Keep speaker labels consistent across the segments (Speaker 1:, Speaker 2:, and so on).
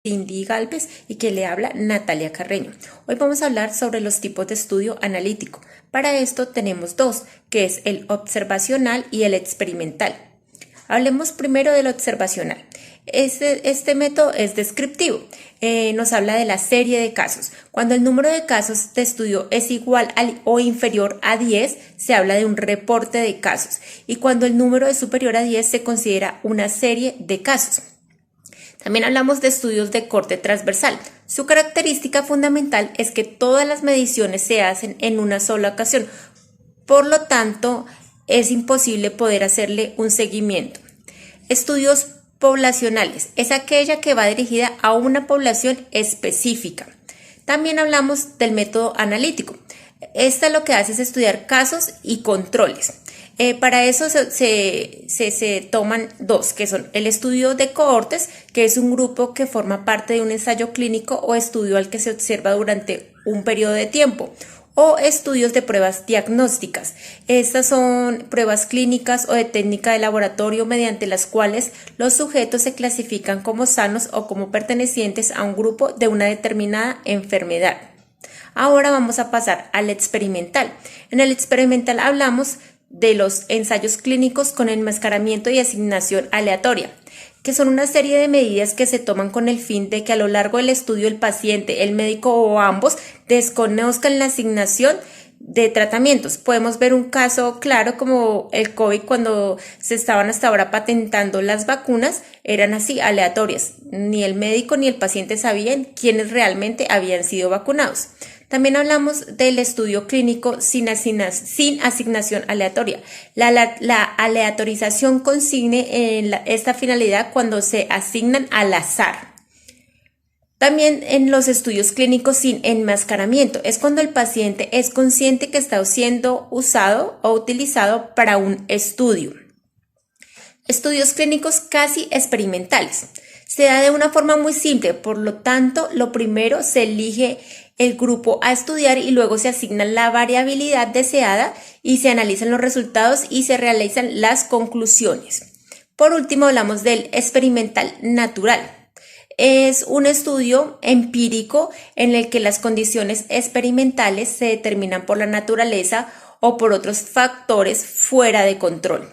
Speaker 1: Cindy Galvez y que le habla Natalia Carreño. Hoy vamos a hablar sobre los tipos de estudio analítico. Para esto tenemos dos, que es el observacional y el experimental. Hablemos primero del observacional. Este método es descriptivo. Nos habla de la serie de casos. Cuando el número de casos de estudio es igual o inferior a 10, se habla de un reporte de casos. Y cuando el número es superior a 10, se considera una serie de casos. También hablamos de estudios de corte transversal. Su característica fundamental es que todas las mediciones se hacen en una sola ocasión. Por lo tanto, es imposible poder hacerle un seguimiento. Estudios poblacionales. Es aquella que va dirigida a una población específica. También hablamos del método analítico. Esta lo que hace es estudiar casos y controles. Para eso se toman dos, que son el estudio de cohortes, que es un grupo que forma parte de un ensayo clínico o estudio al que se observa durante un periodo de tiempo, o estudios de pruebas diagnósticas. Estas son pruebas clínicas o de técnica de laboratorio mediante las cuales los sujetos se clasifican como sanos o como pertenecientes a un grupo de una determinada enfermedad. Ahora vamos a pasar al experimental. En el experimental hablamos de los ensayos clínicos con enmascaramiento y asignación aleatoria, que son una serie de medidas que se toman con el fin de que a lo largo del estudio el paciente, el médico o ambos desconozcan la asignación de tratamientos. Podemos ver un caso claro como el COVID, cuando se estaban hasta ahora patentando las vacunas, eran así, aleatorias. Ni el médico ni el paciente sabían quiénes realmente habían sido vacunados. También hablamos del estudio clínico sin asignación aleatoria. La aleatorización consigne en esta finalidad cuando se asignan al azar. También en los estudios clínicos sin enmascaramiento es cuando el paciente es consciente que está siendo usado o utilizado para un estudio. Estudios clínicos casi experimentales. Se da de una forma muy simple, por lo tanto, lo primero se elige el grupo a estudiar y luego se asigna la variabilidad deseada y se analizan los resultados y se realizan las conclusiones. Por último, hablamos del experimental natural. Es un estudio empírico en el que las condiciones experimentales se determinan por la naturaleza o por otros factores fuera de control.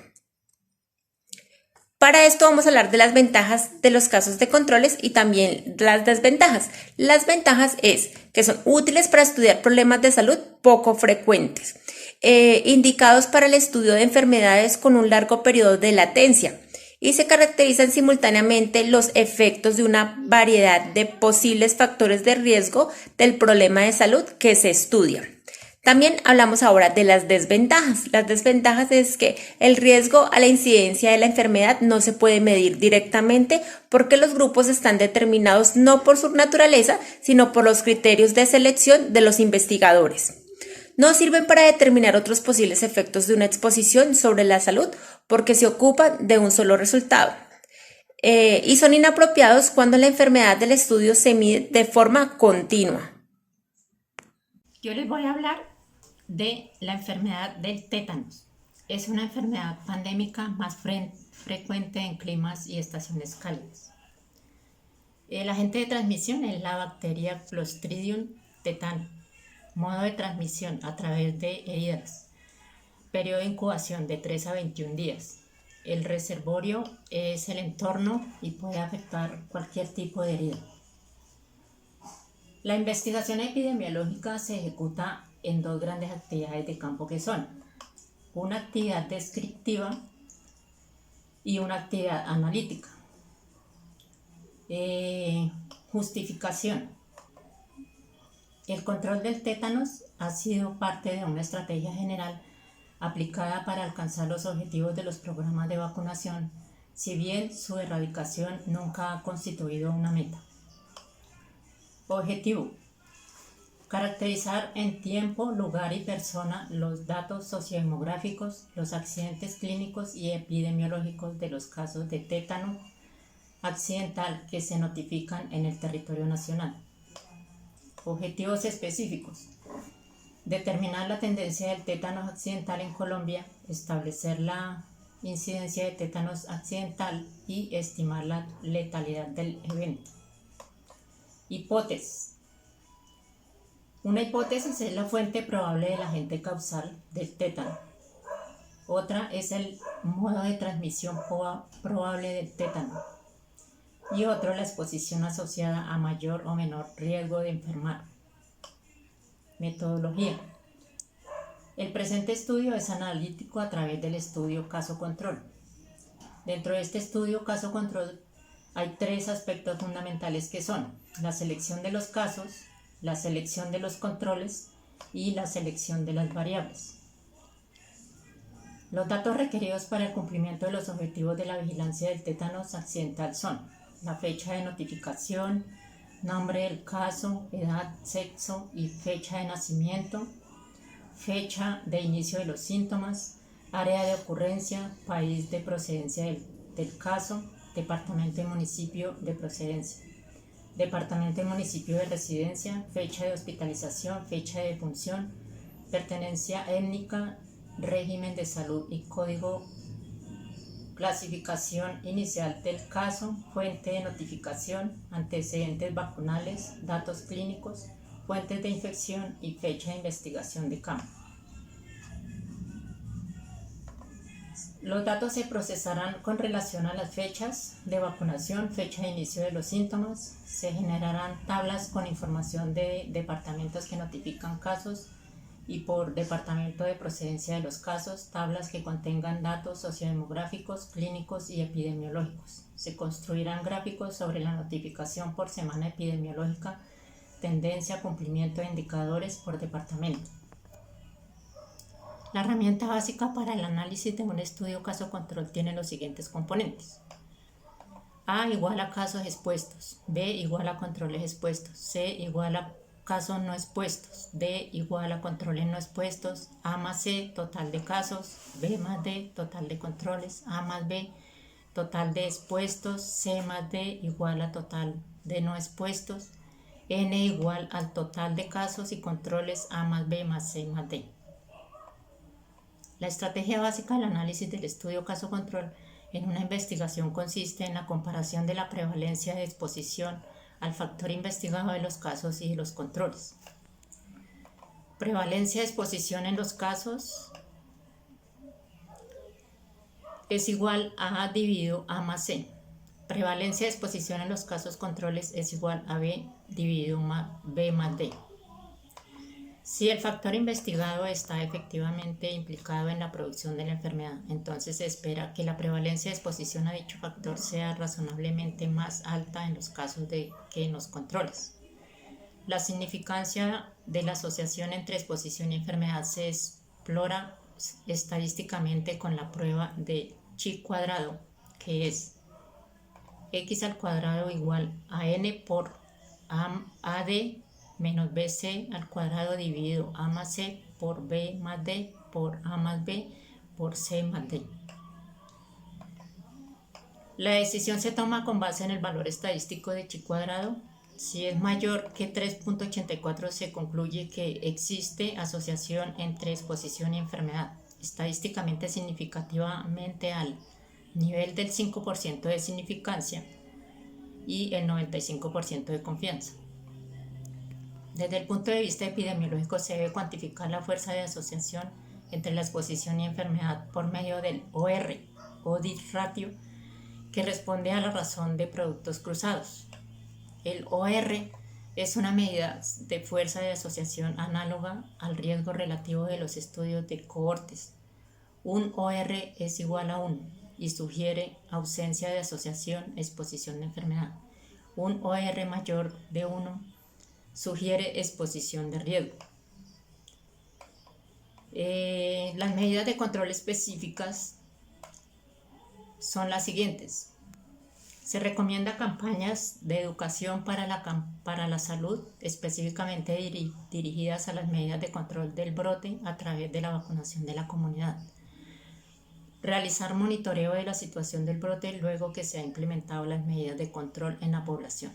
Speaker 1: Para esto vamos a hablar de las ventajas de los casos de controles y también las desventajas. Las ventajas es que son útiles para estudiar problemas de salud poco frecuentes, indicados para el estudio de enfermedades con un largo periodo de latencia, y se caracterizan simultáneamente los efectos de una variedad de posibles factores de riesgo del problema de salud que se estudia. También hablamos ahora de las desventajas. Las desventajas es que el riesgo a la incidencia de la enfermedad no se puede medir directamente porque los grupos están determinados no por su naturaleza, sino por los criterios de selección de los investigadores. No sirven para determinar otros posibles efectos de una exposición sobre la salud porque se ocupan de un solo resultado. Y son inapropiados cuando la enfermedad del estudio se mide de forma continua.
Speaker 2: Yo les voy a hablar de la enfermedad del tétanos. Es una enfermedad pandémica más frecuente en climas y estaciones cálidas. El agente de transmisión es la bacteria Clostridium tetani. Modo de transmisión a través de heridas. Periodo de incubación de 3 a 21 días. El reservorio es el entorno y puede afectar cualquier tipo de herida. La investigación epidemiológica se ejecuta en dos grandes actividades de campo que son una actividad descriptiva y una actividad analítica. Justificación. El control del tétanos ha sido parte de una estrategia general aplicada para alcanzar los objetivos de los programas de vacunación, si bien su erradicación nunca ha constituido una meta. Objetivo: caracterizar en tiempo, lugar y persona los datos sociodemográficos, los accidentes clínicos y epidemiológicos de los casos de tétano accidental que se notifican en el territorio nacional. Objetivos específicos: determinar la tendencia del tétanos accidental en Colombia, establecer la incidencia de tétanos accidental y estimar la letalidad del evento. Hipótesis. Una hipótesis es la fuente probable del agente causal del tétano. Otra es el modo de transmisión probable del tétano. Y otro, la exposición asociada a mayor o menor riesgo de enfermar. Metodología. El presente estudio es analítico a través del estudio caso-control. Dentro de este estudio caso-control hay tres aspectos fundamentales que son la selección de los casos, la selección de los controles y la selección de las variables. Los datos requeridos para el cumplimiento de los objetivos de la vigilancia del tétanos accidental son la fecha de notificación, nombre del caso, edad, sexo y fecha de nacimiento, fecha de inicio de los síntomas, área de ocurrencia, país de procedencia del caso, departamento y municipio de procedencia, departamento y municipio de residencia, fecha de hospitalización, fecha de defunción, pertenencia étnica, régimen de salud y código, clasificación inicial del caso, fuente de notificación, antecedentes vacunales, datos clínicos, fuentes de infección y fecha de investigación de campo. Los datos se procesarán con relación a las fechas de vacunación, fecha de inicio de los síntomas. Se generarán tablas con información de departamentos que notifican casos y por departamento de procedencia de los casos, tablas que contengan datos sociodemográficos, clínicos y epidemiológicos. Se construirán gráficos sobre la notificación por semana epidemiológica, tendencia, cumplimiento de indicadores por departamento. La herramienta básica para el análisis de un estudio caso-control tiene los siguientes componentes. A igual a casos expuestos, B igual a controles expuestos, C igual a casos no expuestos, D igual a controles no expuestos, A más C, total de casos, B más D, total de controles, A más B, total de expuestos, C más D igual a total de no expuestos, N igual al total de casos y controles A más B más C más D. La estrategia básica del análisis del estudio caso-control en una investigación consiste en la comparación de la prevalencia de exposición al factor investigado de los casos y de los controles. Prevalencia de exposición en los casos es igual a A dividido A más C. Prevalencia de exposición en los casos controles es igual a B dividido B más D. Si el factor investigado está efectivamente implicado en la producción de la enfermedad, entonces se espera que la prevalencia de exposición a dicho factor sea razonablemente más alta en los casos que en los controles. La significancia de la asociación entre exposición y enfermedad se explora estadísticamente con la prueba de chi cuadrado, que es x al cuadrado igual a n por AD menos BC al cuadrado dividido A más C por B más D por A más B por C más D. La decisión se toma con base en el valor estadístico de chi cuadrado. Si es mayor que 3.84 se concluye que existe asociación entre exposición y enfermedad, estadísticamente significativamente al nivel del 5% de significancia y el 95% de confianza. Desde el punto de vista epidemiológico se debe cuantificar la fuerza de asociación entre la exposición y enfermedad por medio del OR, Odds Ratio, que responde a la razón de productos cruzados. El OR es una medida de fuerza de asociación análoga al riesgo relativo de los estudios de cohortes. Un OR es igual a 1 y sugiere ausencia de asociación, exposición de enfermedad. Un OR mayor de 1 sugiere exposición de riesgo. Las medidas de control específicas son las siguientes. Se recomienda campañas de educación para la salud, específicamente dirigidas a las medidas de control del brote a través de la vacunación de la comunidad. Realizar monitoreo de la situación del brote luego que se han implementado las medidas de control en la población.